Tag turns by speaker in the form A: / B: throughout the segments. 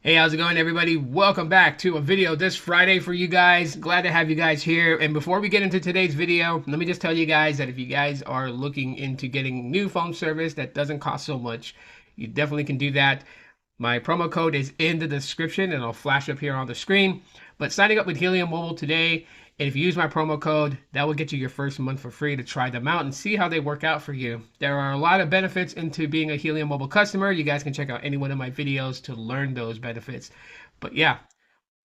A: Hey, how's it going, everybody? Welcome back to a video this Friday for you guys. Glad to have you guys here. And before we get into today's video, let me just tell you guys that if you guys are looking into getting new phone service that doesn't cost so much, you definitely can do that. My promo code is in the description and it'll flash up here on the screen. But signing up with Helium Mobile today, and if you use my promo code, that will get you your first month for free to try them out and see how they work out for you. There are a lot of benefits into being a Helium Mobile customer. You guys can check out any one of my videos to learn those benefits. But yeah,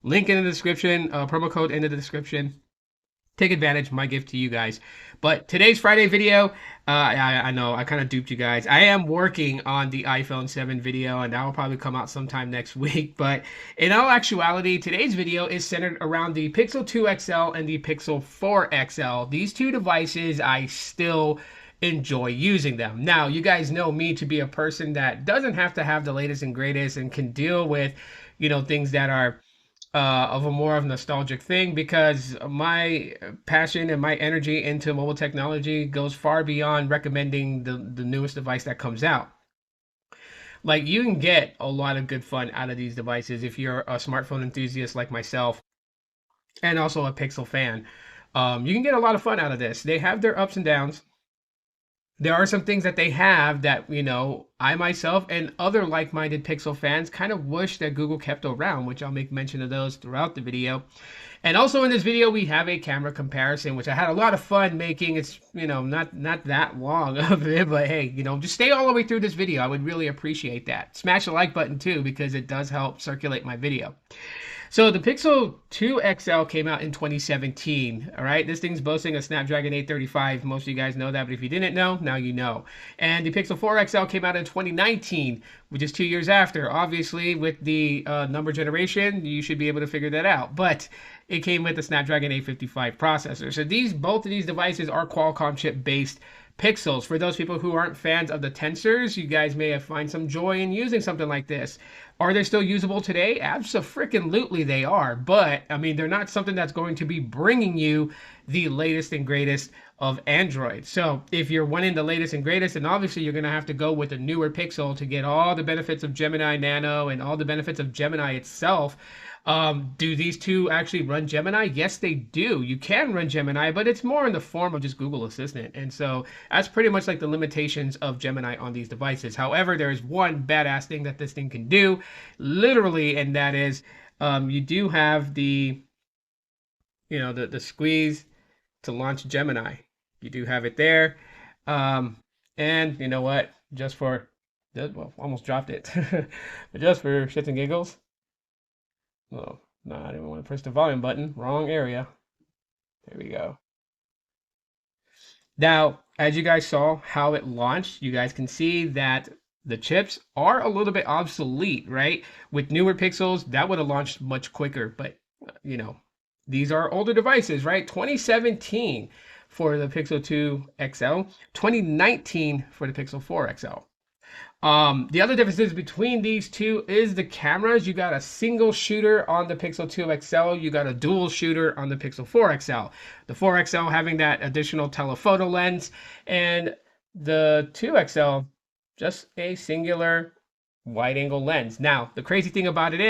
A: link in the description, promo code in the description. Take advantage, my gift to you guys. But today's Friday video, I know I kind of duped you guys. I am working on the iPhone 7 video, and that will probably come out sometime next week. But in all actuality, today's video is centered around the Pixel 2 XL and the Pixel 4 XL. These two devices, I still enjoy using them. Now, you guys know me to be a person that doesn't have to have the latest and greatest and can deal with, things that are of a more of nostalgic thing, because my passion and my energy into mobile technology goes far beyond recommending the newest device that comes out. Like, you can get a lot of good fun out of these devices if you're a smartphone enthusiast like myself and also a Pixel fan. You can get a lot of fun out of this. They have their ups and downs. There are some things that they have that, I myself and other like-minded Pixel fans kind of wish that Google kept around, which I'll make mention of those throughout the video. And also in this video, we have a camera comparison, which I had a lot of fun making. It's, not that long of it, but hey, just stay all the way through this video. I would really appreciate that. Smash the like button too, because it does help circulate my video. So the Pixel 2 XL came out in 2017, all right? This thing's boasting a Snapdragon 835. Most of you guys know that, but if you didn't know, now you know. And the Pixel 4 XL came out in 2019, which is 2 years after. Obviously, with the number generation, you should be able to figure that out. But it came with the Snapdragon 855 processor. So both of these devices are Qualcomm chip-based Pixels. For those people who aren't fans of the tensors, you guys may have find some joy in using something like this. Are they still usable today? Abso-freaking-lutely they are, but I mean, they're not something that's going to be bringing you the latest and greatest of Android. So if you're wanting the latest and greatest, then obviously you're going to have to go with a newer Pixel to get all the benefits of Gemini Nano and all the benefits of Gemini itself. Do these two actually run Gemini? Yes, they do. You can run Gemini, but it's more in the form of just Google Assistant. And so that's pretty much like the limitations of Gemini on these devices. However, there is one badass thing that this thing can do, literally, and that is you do have the squeeze to launch Gemini. You do have it there. And you know what? Almost dropped it. But just for shits and giggles. Oh, no, I didn't want to press the volume button. Wrong area. There we go. Now, as you guys saw how it launched, you guys can see that the chips are a little bit obsolete, right? With newer Pixels, that would have launched much quicker. But, these are older devices, right? 2017 for the Pixel 2 XL, 2019 for the Pixel 4 XL. The other differences between these two is the cameras. You got a single shooter on the Pixel 2 XL. You got a dual shooter on the Pixel 4 XL. The 4 XL having that additional telephoto lens, and the 2 XL just a singular wide angle lens. Now, the crazy thing about it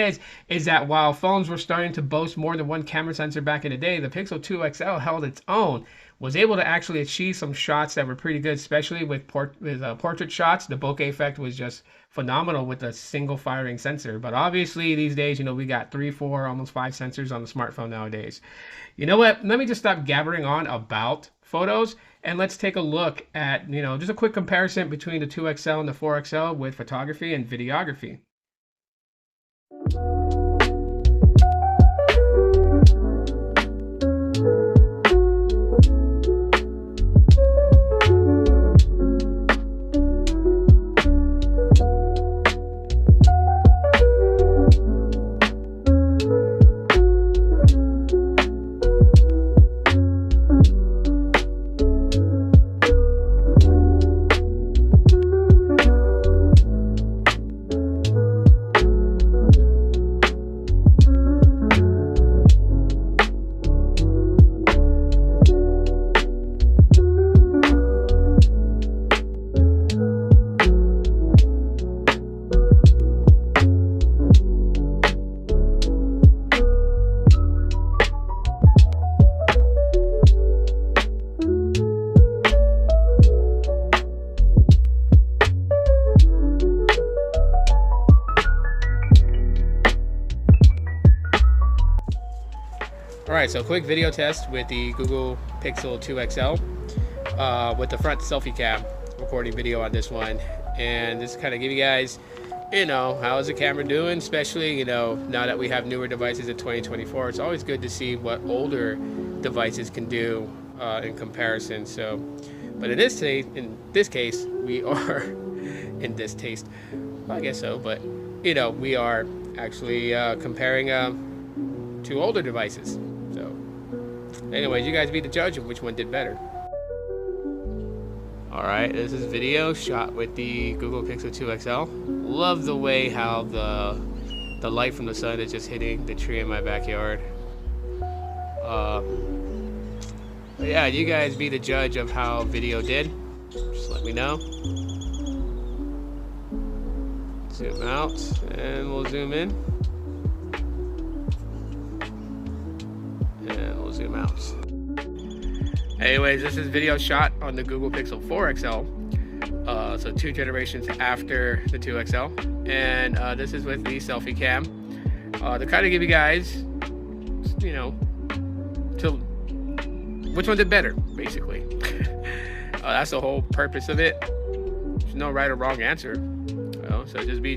A: is that while phones were starting to boast more than one camera sensor back in the day, the Pixel 2 XL held its own, was able to actually achieve some shots that were pretty good, especially with portrait shots. The bokeh effect was just phenomenal with a single firing sensor. But obviously these days, we got 3, 4, almost 5 sensors on the smartphone nowadays. You know what? Let me just stop gabbering on about photos, and let's take a look at, just a quick comparison between the 2 XL and the 4 XL with photography and videography. Alright, so quick video test with the Google Pixel 2 XL with the front selfie cam, recording video on this one. And this kind of give you guys, how's the camera doing, especially, now that we have newer devices in 2024. It's always good to see what older devices can do in comparison. So, but in this case, we are, in this taste, well, I guess so, but, we are actually comparing two older devices. So anyways, you guys be the judge of which one did better. Alright, this is video shot with the Google Pixel 2 XL. Love the way how the light from the sun is just hitting the tree in my backyard. But yeah, you guys be the judge of how video did. Just let me know. Zoom out and we'll zoom in. And we'll zoom out. Anyways, this is video shot on the Google Pixel 4 XL. So 2 generations after the 2 XL. And this is with the selfie cam. To kind of give you guys, which one did better, basically. That's the whole purpose of it. There's no right or wrong answer. So just be,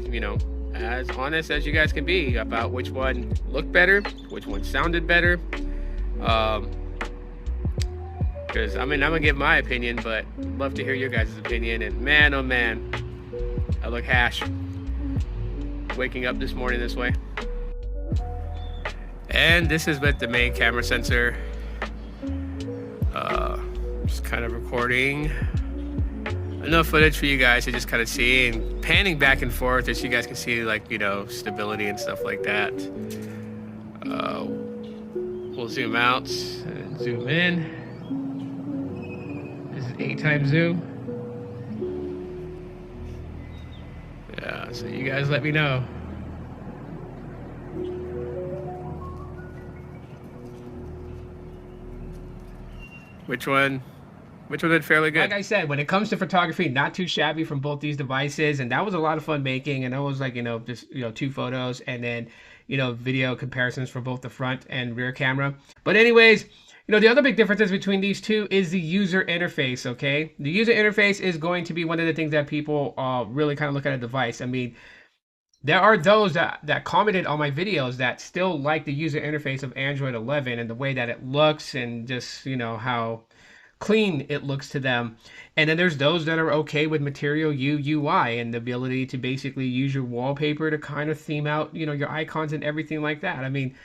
A: as honest as you guys can be about which one looked better, which one sounded better. Because I'm gonna give my opinion, but I'd love to hear your guys' opinion. And man, oh man, I look hash waking up this morning this way. And this is with the main camera sensor. Just kind of recording enough footage for you guys to just kind of see, and panning back and forth as you guys can see, like, stability and stuff like that. We'll zoom out and zoom in. This is 8x zoom. Yeah, so you guys let me know. Which one did fairly good? Like I said, when it comes to photography, not too shabby from both these devices, and that was a lot of fun making. And that was like, just 2 photos, and then video comparisons for both the front and rear camera. But anyways, the other big differences between these two is the user interface. Okay, the user interface is going to be one of the things that people really kind of look at a device. I mean, there are those that commented on my videos that still like the user interface of Android 11 and the way that it looks, and just how clean it looks to them. And then there's those that are okay with Material U UI and the ability to basically use your wallpaper to kind of theme out your icons and everything like that. I mean,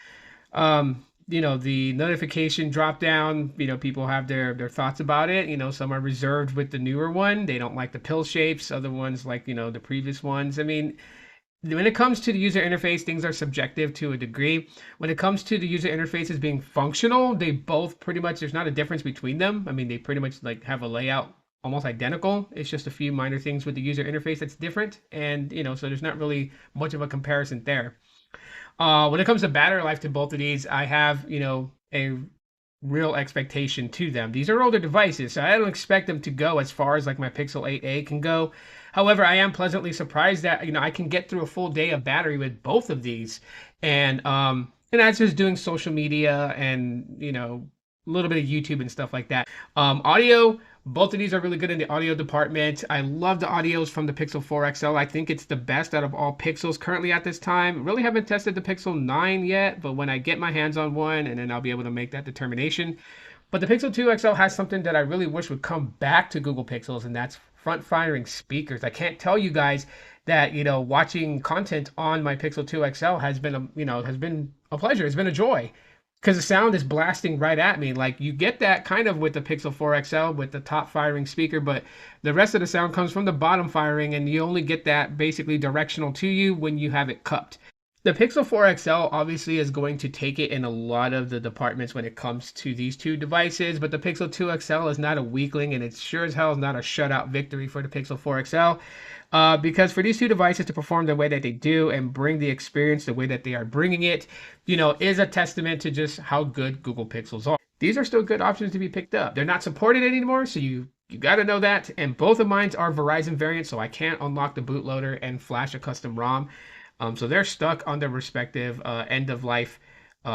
A: the notification drop down, people have their thoughts about it. Some are reserved with the newer one. They don't like the pill shapes. Other ones like the previous ones. I mean, when it comes to the user interface, things are subjective to a degree. When it comes to the user interfaces being functional, they both pretty much, there's not a difference between them. I mean, they pretty much like have a layout almost identical. It's just a few minor things with the user interface that's different. And, so there's not really much of a comparison there. When it comes to battery life to both of these, I have, a real expectation to them. These are older devices, so I don't expect them to go as far as like my Pixel 8a can go. However, I am pleasantly surprised that I can get through a full day of battery with both of these, and that's just doing social media and a little bit of YouTube and stuff like that. Audio, both of these are really good in the audio department. I love the audios from the Pixel 4 XL. I think it's the best out of all Pixels currently at this time. Really haven't tested the Pixel 9 yet, but when I get my hands on one, and then I'll be able to make that determination. But the Pixel 2 XL has something that I really wish would come back to Google Pixels, and that's front-firing speakers. I can't tell you guys that watching content on my Pixel 2 XL has been a pleasure. It's been a joy, because the sound is blasting right at me. Like, you get that kind of with the Pixel 4 XL with the top firing speaker, but the rest of the sound comes from the bottom firing, and you only get that basically directional to you when you have it cupped. The Pixel 4 XL obviously is going to take it in a lot of the departments when it comes to these two devices, but the Pixel 2 XL is not a weakling, and it sure as hell is not a shutout victory for the Pixel 4 XL. Because for these two devices to perform the way that they do and bring the experience the way that they are bringing it, is a testament to just how good Google Pixels are. These are still good options to be picked up. They're not supported anymore, so you got to know that. And both of mine are Verizon variants, so I can't unlock the bootloader and flash a custom ROM. So they're stuck on their respective end of life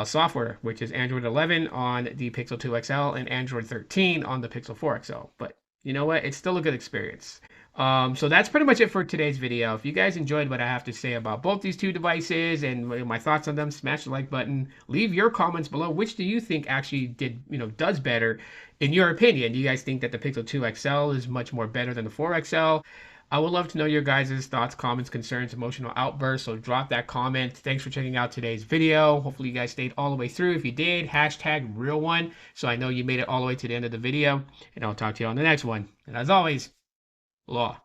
A: software, which is Android 11 on the Pixel 2 XL and Android 13 on the Pixel 4 XL. But you know what? It's still a good experience. So that's pretty much it for today's video. If you guys enjoyed what I have to say about both these two devices and my thoughts on them, smash the like button. Leave your comments below. Which do you think actually does better in your opinion? Do you guys think that the Pixel 2 XL is much more better than the 4 XL? I would love to know your guys' thoughts, comments, concerns, emotional outbursts. So drop that comment. Thanks for checking out today's video. Hopefully you guys stayed all the way through. If you did, hashtag real one. So I know you made it all the way to the end of the video. And I'll talk to you on the next one. And as always, law.